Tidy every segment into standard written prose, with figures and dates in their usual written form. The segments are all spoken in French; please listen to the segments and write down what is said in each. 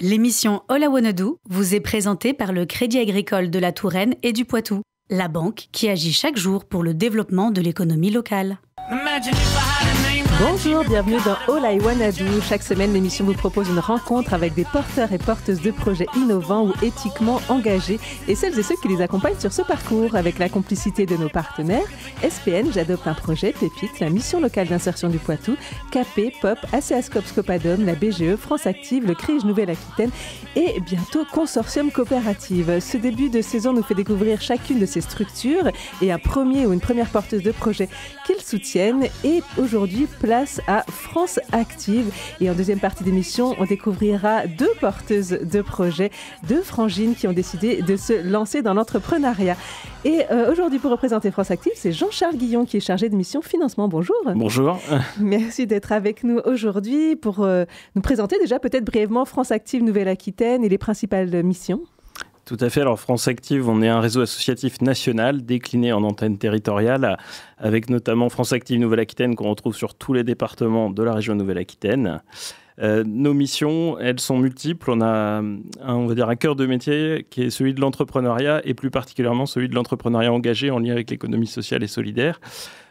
L'émission All I Wanna Do vous est présentée par le Crédit Agricole de la Touraine et du Poitou, la banque qui agit chaque jour pour le développement de l'économie locale. Bonjour, bienvenue dans All I Wanna Do. Chaque semaine, l'émission vous propose une rencontre avec des porteurs et porteuses de projets innovants ou éthiquement engagés et celles et ceux qui les accompagnent sur ce parcours. Avec la complicité de nos partenaires, SPN, J'adopte un projet, Pépite, la mission locale d'insertion du Poitou, KP, POP, ACASCOP Scopadom, la BGE, France Active, le CRIJ Nouvelle-Aquitaine et bientôt Consortium Coopérative. Ce début de saison nous fait découvrir chacune de ces structures et un premier ou une première porteuse de projet qu'ils soutiennent. Et aujourd'hui, place à France Active. Et en deuxième partie d'émission, on découvrira deux porteuses de projets, deux frangines qui ont décidé de se lancer dans l'entrepreneuriat. Et aujourd'hui, pour représenter France Active, c'est Jean-Charles Guillon qui est chargé de mission financement. Bonjour. Bonjour. Merci d'être avec nous aujourd'hui pour nous présenter déjà peut-être brièvement France Active Nouvelle-Aquitaine et les principales missions. Tout à fait. Alors, France Active, on est un réseau associatif national décliné en antennes territoriales, avec notamment France Active Nouvelle-Aquitaine qu'on retrouve sur tous les départements de la région Nouvelle-Aquitaine. Nos missions, elles sont multiples. On a un cœur de métier qui est celui de l'entrepreneuriat et plus particulièrement celui de l'entrepreneuriat engagé en lien avec l'économie sociale et solidaire.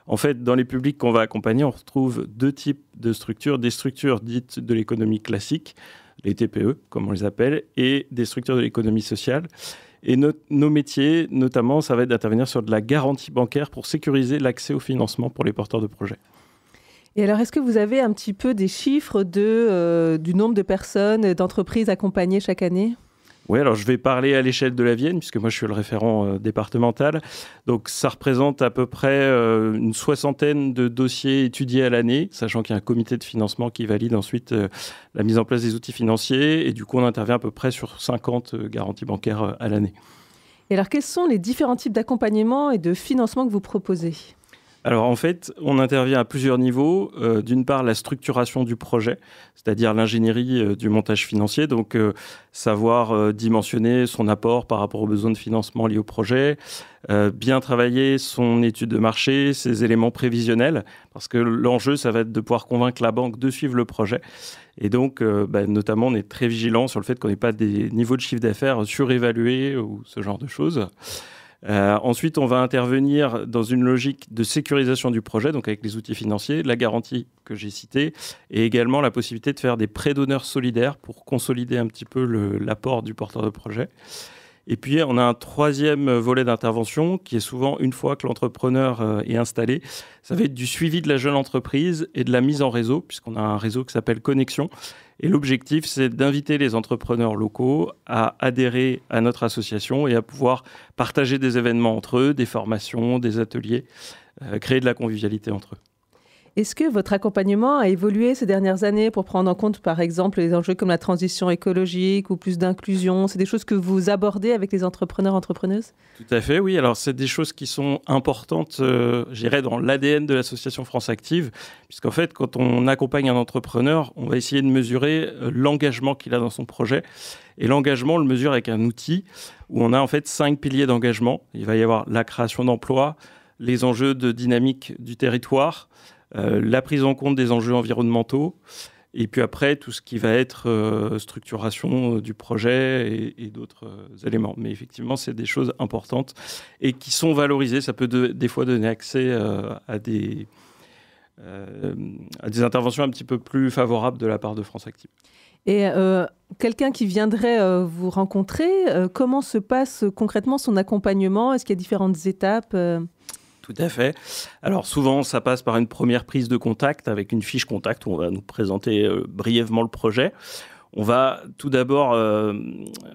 En fait, dans les publics qu'on va accompagner, on retrouve deux types de structures. Des structures dites de l'économie classique, les TPE, comme on les appelle, et des structures de l'économie sociale. Et nos métiers, notamment, ça va être d'intervenir sur de la garantie bancaire pour sécuriser l'accès au financement pour les porteurs de projets. Et alors, est-ce que vous avez un petit peu des chiffres du nombre de personnes, d'entreprises accompagnées chaque année ? Oui, alors je vais parler à l'échelle de la Vienne, puisque moi je suis le référent départemental. Donc ça représente à peu près une soixantaine de dossiers étudiés à l'année, sachant qu'il y a un comité de financement qui valide ensuite la mise en place des outils financiers. Et du coup, on intervient à peu près sur 50 garanties bancaires à l'année. Et alors, quels sont les différents types d'accompagnement et de financement que vous proposez ? Alors en fait, on intervient à plusieurs niveaux. D'une part, la structuration du projet, c'est-à-dire l'ingénierie du montage financier, donc savoir dimensionner son apport par rapport aux besoins de financement liés au projet, bien travailler son étude de marché, ses éléments prévisionnels, parce que l'enjeu, ça va être de pouvoir convaincre la banque de suivre le projet. Et donc, notamment, on est très vigilant sur le fait qu'on n'ait pas des niveaux de chiffre d'affaires surévalués ou ce genre de choses. Ensuite, on va intervenir dans une logique de sécurisation du projet, donc avec les outils financiers, la garantie que j'ai citée, et également la possibilité de faire des prêts d'honneur solidaires pour consolider un petit peu l'apport du porteur de projet. Et puis, on a un troisième volet d'intervention qui est souvent, une fois que l'entrepreneur est installé, ça va être du suivi de la jeune entreprise et de la mise en réseau, puisqu'on a un réseau qui s'appelle Connexion. Et l'objectif, c'est d'inviter les entrepreneurs locaux à adhérer à notre association et à pouvoir partager des événements entre eux, des formations, des ateliers, créer de la convivialité entre eux. Est-ce que votre accompagnement a évolué ces dernières années pour prendre en compte, par exemple, les enjeux comme la transition écologique ou plus d'inclusion ? C'est des choses que vous abordez avec les entrepreneurs, entrepreneuses ? Tout à fait, oui. Alors, c'est des choses qui sont importantes, je dirais, dans l'ADN de l'association France Active, puisqu'en fait, quand on accompagne un entrepreneur, on va essayer de mesurer l'engagement qu'il a dans son projet. Et l'engagement, on le mesure avec un outil où on a en fait 5 piliers d'engagement. Il va y avoir la création d'emplois, les enjeux de dynamique du territoire, la prise en compte des enjeux environnementaux, et puis après, tout ce qui va être structuration du projet et d'autres éléments. Mais effectivement, c'est des choses importantes et qui sont valorisées. Ça peut des fois donner accès à des interventions un petit peu plus favorables de la part de France Active. Et quelqu'un qui viendrait vous rencontrer, comment se passe concrètement son accompagnement ? Est-ce qu'il y a différentes étapes ? Tout à fait. Alors souvent, ça passe par une première prise de contact avec une fiche contact où on va nous présenter brièvement le projet. On va tout d'abord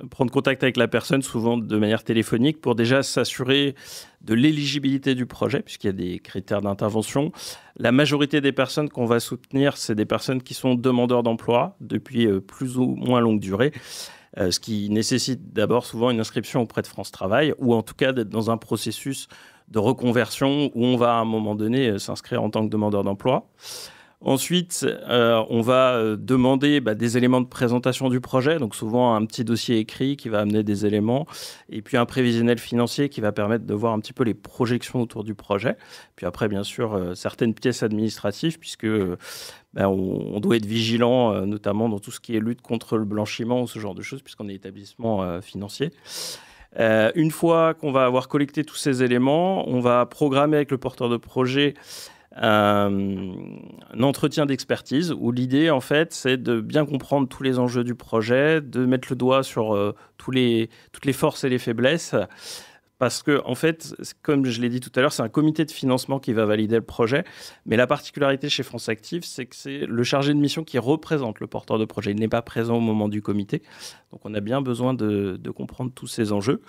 prendre contact avec la personne, souvent de manière téléphonique, pour déjà s'assurer de l'éligibilité du projet, puisqu'il y a des critères d'intervention. La majorité des personnes qu'on va soutenir, c'est des personnes qui sont demandeurs d'emploi depuis plus ou moins longue durée, ce qui nécessite d'abord souvent une inscription auprès de France Travail, ou en tout cas d'être dans un processus de reconversion où on va à un moment donné s'inscrire en tant que demandeur d'emploi. Ensuite, on va demander des éléments de présentation du projet, donc souvent un petit dossier écrit qui va amener des éléments, et puis un prévisionnel financier qui va permettre de voir un petit peu les projections autour du projet. Puis après, bien sûr, certaines pièces administratives, puisque on doit être vigilant, notamment dans tout ce qui est lutte contre le blanchiment ou ce genre de choses, puisqu'on est établissement financier. Une fois qu'on va avoir collecté tous ces éléments, on va programmer avec le porteur de projet un entretien d'expertise où l'idée, en fait, c'est de bien comprendre tous les enjeux du projet, de mettre le doigt sur toutes les forces et les faiblesses. Parce que, en fait, comme je l'ai dit tout à l'heure, c'est un comité de financement qui va valider le projet. Mais la particularité chez France Active, c'est que c'est le chargé de mission qui représente le porteur de projet. Il n'est pas présent au moment du comité. Donc, on a bien besoin de comprendre tous ces enjeux.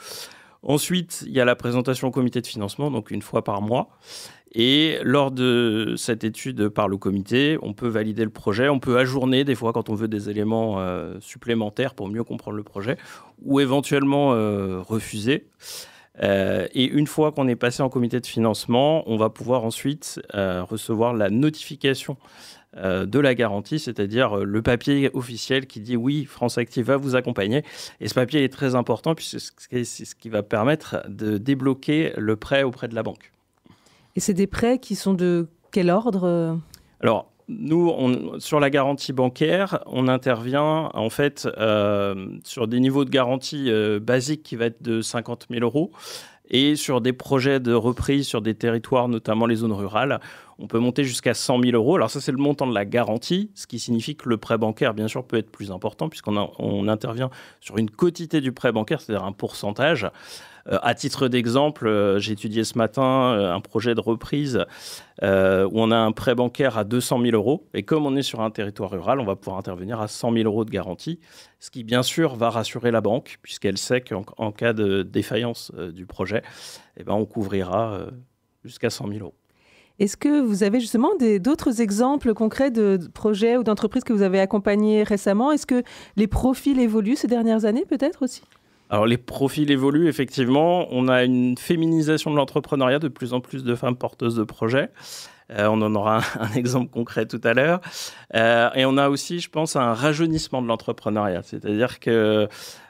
Ensuite, il y a la présentation au comité de financement, donc une fois par mois. Et lors de cette étude par le comité, on peut valider le projet, on peut ajourner des fois quand on veut des éléments supplémentaires pour mieux comprendre le projet, ou éventuellement refuser. Et une fois qu'on est passé en comité de financement, on va pouvoir ensuite recevoir la notification de la garantie, c'est-à-dire le papier officiel qui dit oui, France Active va vous accompagner. Et ce papier est très important puisque c'est ce qui va permettre de débloquer le prêt auprès de la banque. Et c'est des prêts qui sont de quel ordre ? Alors, nous, sur la garantie bancaire, on intervient en fait sur des niveaux de garantie basiques qui va être de 50 000 € et sur des projets de reprise sur des territoires, notamment les zones rurales, on peut monter jusqu'à 100 000 €. Alors ça, c'est le montant de la garantie, ce qui signifie que le prêt bancaire, bien sûr, peut être plus important puisqu'on intervient sur une quotité du prêt bancaire, c'est-à-dire un pourcentage. À titre d'exemple, j'ai étudié ce matin un projet de reprise où on a un prêt bancaire à 200 000 €. Et comme on est sur un territoire rural, on va pouvoir intervenir à 100 000 € de garantie, ce qui, bien sûr, va rassurer la banque, puisqu'elle sait qu'en cas de défaillance du projet, on couvrira jusqu'à 100 000 €. Est-ce que vous avez justement d'autres exemples concrets de projets ou d'entreprises que vous avez accompagnés récemment ? Est-ce que les profils évoluent ces dernières années peut-être aussi ? Alors, les profils évoluent, effectivement. On a une féminisation de l'entrepreneuriat, de plus en plus de femmes porteuses de projets. On en aura un exemple concret tout à l'heure. Et on a aussi, je pense, un rajeunissement de l'entrepreneuriat. C'est-à-dire que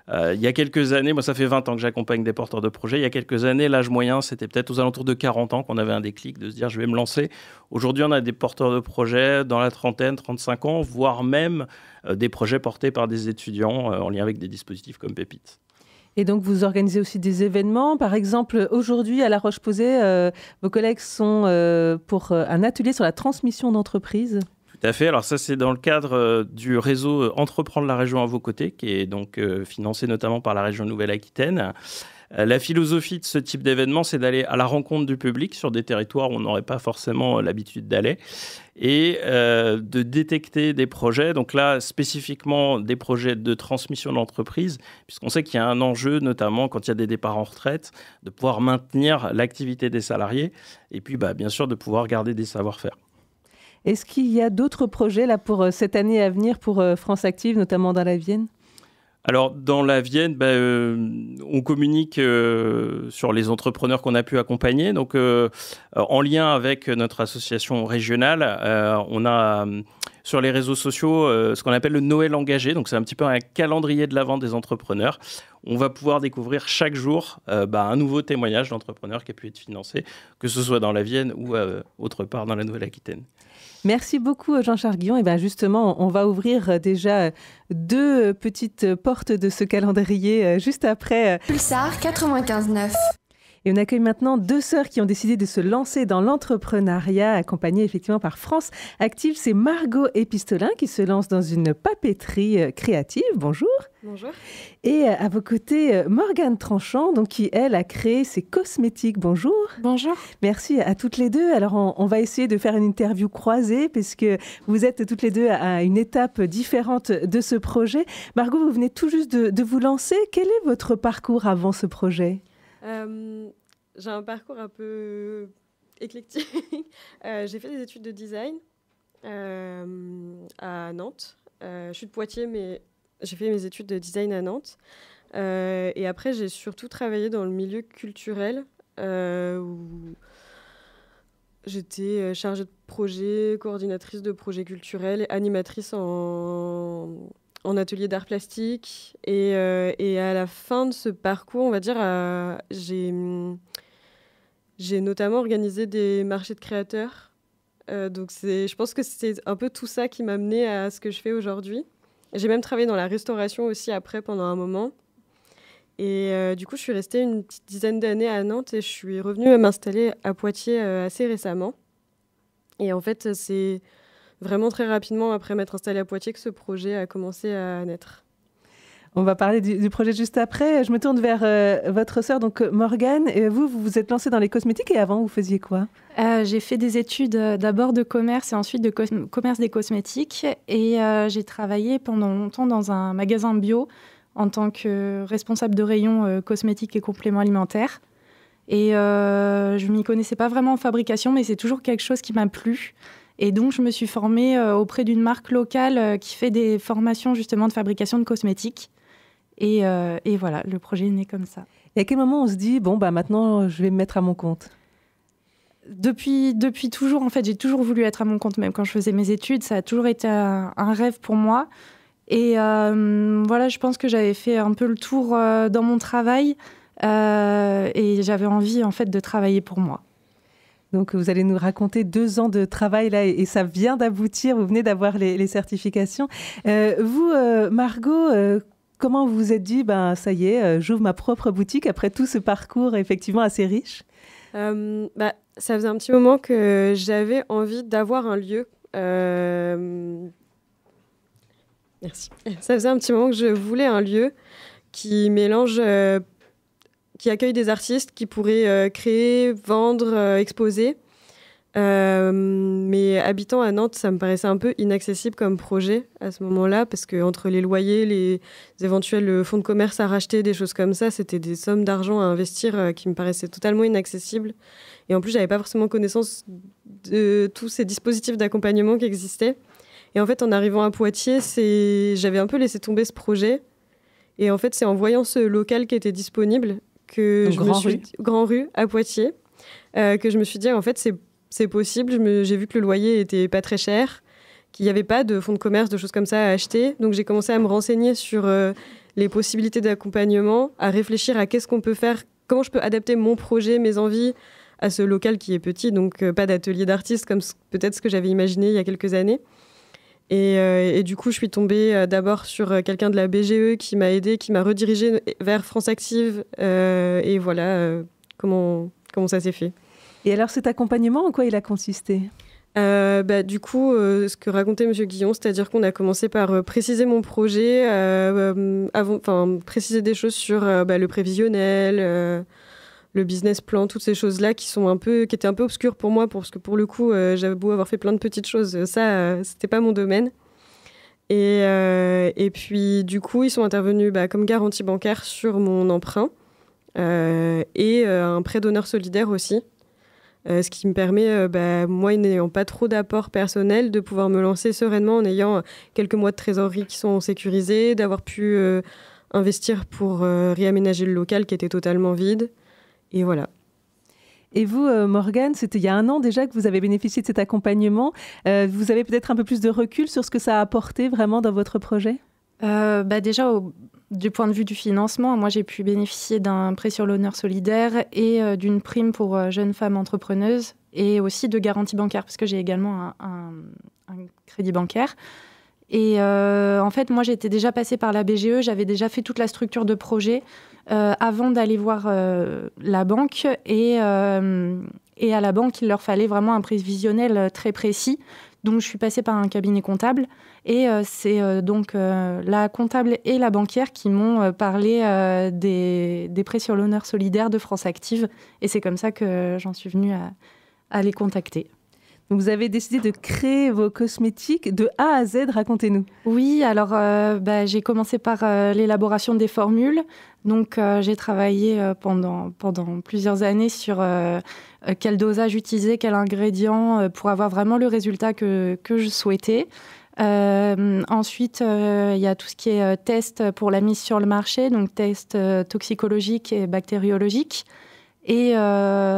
il y a quelques années, moi ça fait 20 ans que j'accompagne des porteurs de projets, il y a quelques années, l'âge moyen, c'était peut-être aux alentours de 40 ans qu'on avait un déclic de se dire je vais me lancer. Aujourd'hui, on a des porteurs de projets dans la trentaine, 35 ans, voire même des projets portés par des étudiants en lien avec des dispositifs comme Pépite. Et donc, vous organisez aussi des événements. Par exemple, aujourd'hui, à La Roche-Posay, vos collègues sont pour un atelier sur la transmission d'entreprise. Tout à fait. Alors ça, c'est dans le cadre du réseau Entreprendre la région à vos côtés, qui est donc financé notamment par la région Nouvelle-Aquitaine. La philosophie de ce type d'événement, c'est d'aller à la rencontre du public sur des territoires où on n'aurait pas forcément l'habitude d'aller et de détecter des projets. Donc là, spécifiquement des projets de transmission d'entreprise, puisqu'on sait qu'il y a un enjeu, notamment quand il y a des départs en retraite, de pouvoir maintenir l'activité des salariés et puis bien sûr de pouvoir garder des savoir-faire. Est-ce qu'il y a d'autres projets là, pour cette année à venir pour France Active, notamment dans la Vienne ? Alors, dans la Vienne, on communique sur les entrepreneurs qu'on a pu accompagner. Donc, en lien avec notre association régionale, on a sur les réseaux sociaux ce qu'on appelle le Noël engagé. Donc, c'est un petit peu un calendrier de l'Avent des entrepreneurs. On va pouvoir découvrir chaque jour un nouveau témoignage d'entrepreneur qui a pu être financé, que ce soit dans la Vienne ou autre part dans la Nouvelle-Aquitaine. Merci beaucoup Jean-Charles Guillon. Et justement, on va ouvrir déjà 2 petites portes de ce calendrier juste après. Pulsar 95.9. Et on accueille maintenant 2 sœurs qui ont décidé de se lancer dans l'entrepreneuriat, accompagnées effectivement par France Active. C'est Margot et Pistolin qui se lancent dans une papeterie créative. Bonjour. Bonjour. Et à vos côtés, Morgane Tranchant, donc, qui, elle, a créé ses cosmétiques. Bonjour. Bonjour. Merci à toutes les deux. Alors, on va essayer de faire une interview croisée puisque vous êtes toutes les deux à une étape différente de ce projet. Margot, vous venez tout juste de vous lancer. Quel est votre parcours avant ce projet ? J'ai un parcours un peu éclectique. J'ai fait des études de design à Nantes. Je suis de Poitiers, mais j'ai fait mes études de design à Nantes. Et après, j'ai surtout travaillé dans le milieu culturel où j'étais chargée de projet, coordinatrice de projets culturels, animatrice en atelier d'art plastique. Et à la fin de ce parcours, on va dire, j'ai notamment organisé des marchés de créateurs. Donc je pense que c'est un peu tout ça qui m'a menée à ce que je fais aujourd'hui. J'ai même travaillé dans la restauration aussi après pendant un moment. Et du coup, je suis restée une petite dizaine d'années à Nantes et je suis revenue m'installer à Poitiers assez récemment. Et en fait, c'est vraiment très rapidement après m'être installée à Poitiers que ce projet a commencé à naître. On va parler du projet juste après. Je me tourne vers votre sœur, donc Morgane. Et vous vous êtes lancée dans les cosmétiques et avant, vous faisiez quoi ? J'ai fait des études d'abord de commerce et ensuite de commerce des cosmétiques. Et j'ai travaillé pendant longtemps dans un magasin bio en tant que responsable de rayon cosmétiques et compléments alimentaires. Et je ne m'y connaissais pas vraiment en fabrication, mais c'est toujours quelque chose qui m'a plu. Et donc, je me suis formée auprès d'une marque locale qui fait des formations justement de fabrication de cosmétiques. Et voilà, le projet est né comme ça. Et à quel moment on se dit, bon, maintenant, je vais me mettre à mon compte ? Depuis toujours, en fait, j'ai toujours voulu être à mon compte, même quand je faisais mes études. Ça a toujours été un rêve pour moi. Et voilà, je pense que j'avais fait un peu le tour dans mon travail et j'avais envie, en fait, de travailler pour moi. Donc, vous allez nous raconter 2 ans de travail là et ça vient d'aboutir. Vous venez d'avoir les certifications. Vous, Margot, comment vous vous êtes dit, ça y est, j'ouvre ma propre boutique après tout ce parcours effectivement assez riche ? Ça faisait un petit moment que j'avais envie d'avoir un lieu. Merci. Ça faisait un petit moment que je voulais un lieu qui mélange, qui accueille des artistes qui pourraient créer, vendre, exposer. Mais habitant à Nantes, ça me paraissait un peu inaccessible comme projet à ce moment-là, parce qu'entre les loyers, les éventuels fonds de commerce à racheter, des choses comme ça, c'était des sommes d'argent à investir qui me paraissaient totalement inaccessibles. Et en plus, j'avais pas forcément connaissance de tous ces dispositifs d'accompagnement qui existaient. Et en fait, en arrivant à Poitiers, j'avais un peu laissé tomber ce projet. Et en fait, c'est en voyant ce local qui était disponible que Grand Rue à Poitiers, que je me suis dit, en fait, c'est possible. J'ai vu que le loyer était pas très cher, qu'il n'y avait pas de fonds de commerce, de choses comme ça à acheter. Donc, j'ai commencé à me renseigner sur les possibilités d'accompagnement, à réfléchir à qu'est-ce qu'on peut faire, comment je peux adapter mon projet, mes envies à ce local qui est petit, donc pas d'atelier d'artiste comme peut-être ce que j'avais imaginé il y a quelques années. Et du coup, je suis tombée d'abord sur quelqu'un de la BGE qui m'a aidée, qui m'a redirigée vers France Active. Et voilà comment ça s'est fait. Et alors, cet accompagnement, en quoi il a consisté ? Du coup, ce que racontait M. Guillon, c'est-à-dire qu'on a commencé par préciser mon projet, préciser des choses sur le prévisionnel, le business plan, toutes ces choses-là qui étaient un peu obscures pour moi, parce que pour le coup, j'avais beau avoir fait plein de petites choses, ça, c'était pas mon domaine. Et puis, du coup, ils sont intervenus comme garantie bancaire sur mon emprunt et un prêt d'honneur solidaire aussi. Ce qui me permet, moi n'ayant pas trop d'apport personnel, de pouvoir me lancer sereinement en ayant quelques mois de trésorerie qui sont sécurisés, d'avoir pu investir pour réaménager le local qui était totalement vide. Et voilà. Et vous, Morgane, c'était il y a 1 an déjà que vous avez bénéficié de cet accompagnement. Vous avez peut-être un peu plus de recul sur ce que ça a apporté vraiment dans votre projet ? Déjà, du point de vue du financement, moi j'ai pu bénéficier d'un prêt sur l'honneur solidaire et d'une prime pour jeunes femmes entrepreneuses et aussi de garantie bancaire parce que j'ai également un crédit bancaire. Et en fait, moi j'étais déjà passée par la BGE, j'avais déjà fait toute la structure de projet avant d'aller voir la banque et à la banque, il leur fallait vraiment un prévisionnel très précis. Donc, je suis passée par un cabinet comptable et c'est donc la comptable et la banquière qui m'ont parlé des prêts sur l'honneur solidaire de France Active. Et c'est comme ça que j'en suis venue à les contacter. Donc, vous avez décidé de créer vos cosmétiques de A à Z, racontez-nous. Oui, alors j'ai commencé par l'élaboration des formules. Donc, j'ai travaillé pendant plusieurs années sur quel dosage utiliser, quel ingrédient pour avoir vraiment le résultat que je souhaitais. Ensuite, il y a tout ce qui est test pour la mise sur le marché, donc test toxicologique et bactériologique. Et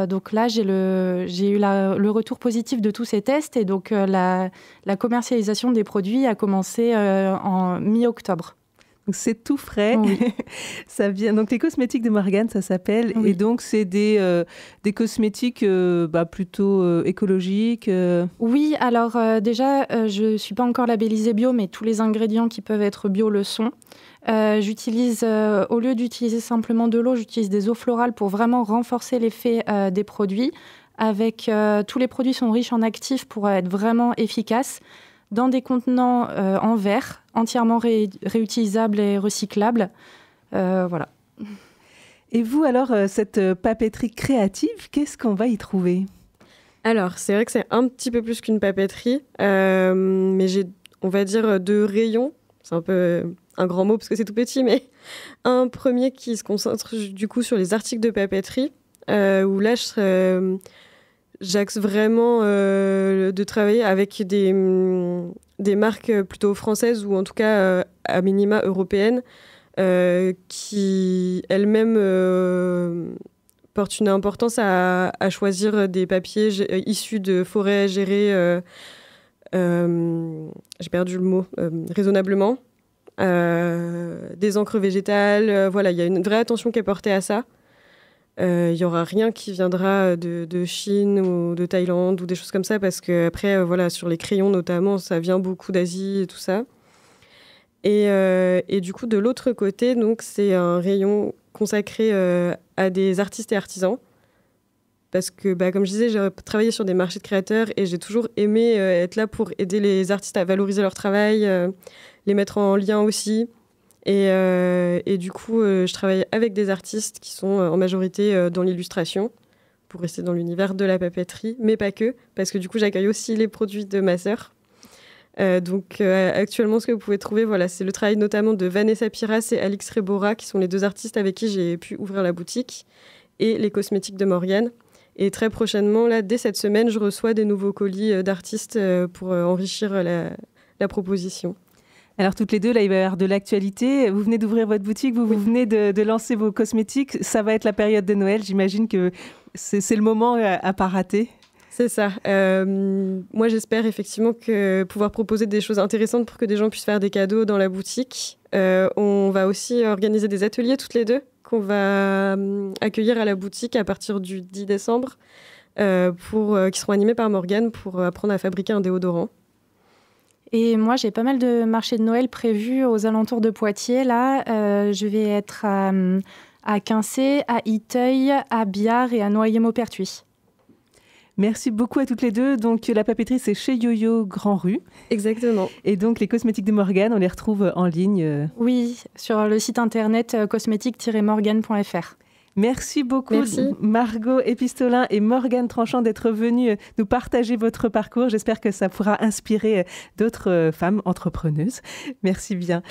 donc là, j'ai eu le retour positif de tous ces tests. Et donc, la commercialisation des produits a commencé en mi-octobre. Donc c'est tout frais. Oui. Ça vient. Donc les cosmétiques de Morgane, ça s'appelle. Oui. Et donc c'est des cosmétiques plutôt écologiques. Oui, alors déjà, je ne suis pas encore labellisée bio, mais tous les ingrédients qui peuvent être bio le sont. J'utilise, au lieu d'utiliser simplement de l'eau, j'utilise des eaux florales pour vraiment renforcer l'effet des produits. Tous les produits sont riches en actifs pour être vraiment efficaces. Dans des contenants en verre, entièrement réutilisables et recyclables. Voilà. Et vous, alors, cette papeterie créative, qu'est-ce qu'on va y trouver ? Alors, c'est vrai que c'est un petit peu plus qu'une papeterie, mais j'ai, on va dire, 2 rayons. C'est un peu un grand mot parce que c'est tout petit, mais un premier qui se concentre du coup sur les articles de papeterie, où là, j'axe vraiment de travailler avec des marques plutôt françaises ou en tout cas à minima européennes qui elles-mêmes portent une importance à choisir des papiers issus de forêts gérées, j'ai perdu le mot, raisonnablement, des encres végétales. Voilà, il y a une vraie attention qui est portée à ça. Il n'y aura rien qui viendra de Chine ou de Thaïlande ou des choses comme ça parce qu'après, voilà, sur les crayons notamment, ça vient beaucoup d'Asie et tout ça. Et du coup, de l'autre côté, donc, c'est un rayon consacré à des artistes et artisans parce que, comme je disais, j'ai travaillé sur des marchés de créateurs et j'ai toujours aimé être là pour aider les artistes à valoriser leur travail, les mettre en lien aussi. Et du coup, je travaille avec des artistes qui sont en majorité dans l'illustration, pour rester dans l'univers de la papeterie, mais pas que, parce que du coup, j'accueille aussi les produits de ma sœur. Donc, actuellement, ce que vous pouvez trouver, voilà, c'est le travail notamment de Vanessa Piras et Alix Rebora, qui sont les 2 artistes avec qui j'ai pu ouvrir la boutique, et les cosmétiques de Morgane. Et très prochainement, là, dès cette semaine, je reçois des nouveaux colis d'artistes pour enrichir la proposition. Alors, toutes les deux, là, il va y avoir de l'actualité. Vous venez d'ouvrir votre boutique, vous venez de lancer vos cosmétiques. Ça va être la période de Noël. J'imagine que c'est le moment à pas rater. C'est ça. Moi, j'espère effectivement pouvoir proposer des choses intéressantes pour que des gens puissent faire des cadeaux dans la boutique. On va aussi organiser des ateliers toutes les deux qu'on va accueillir à la boutique à partir du 10 décembre qui seront animés par Morgane pour apprendre à fabriquer un déodorant. Et moi, j'ai pas mal de marchés de Noël prévus aux alentours de Poitiers. Là, je vais être à Quincé, à Iteuil, à Biard et à Noyer-Maupertuis. Merci beaucoup à toutes les deux. Donc, la papeterie, c'est chez Yo-Yo Grand Rue. Exactement. Et donc, les cosmétiques de Morgane, on les retrouve en ligne. Oui, sur le site internet cosmétique-morgane.fr. Merci beaucoup, Merci. Margot Epistolin et Morgane Tranchant, d'être venues nous partager votre parcours. J'espère que ça pourra inspirer d'autres femmes entrepreneuses. Merci bien.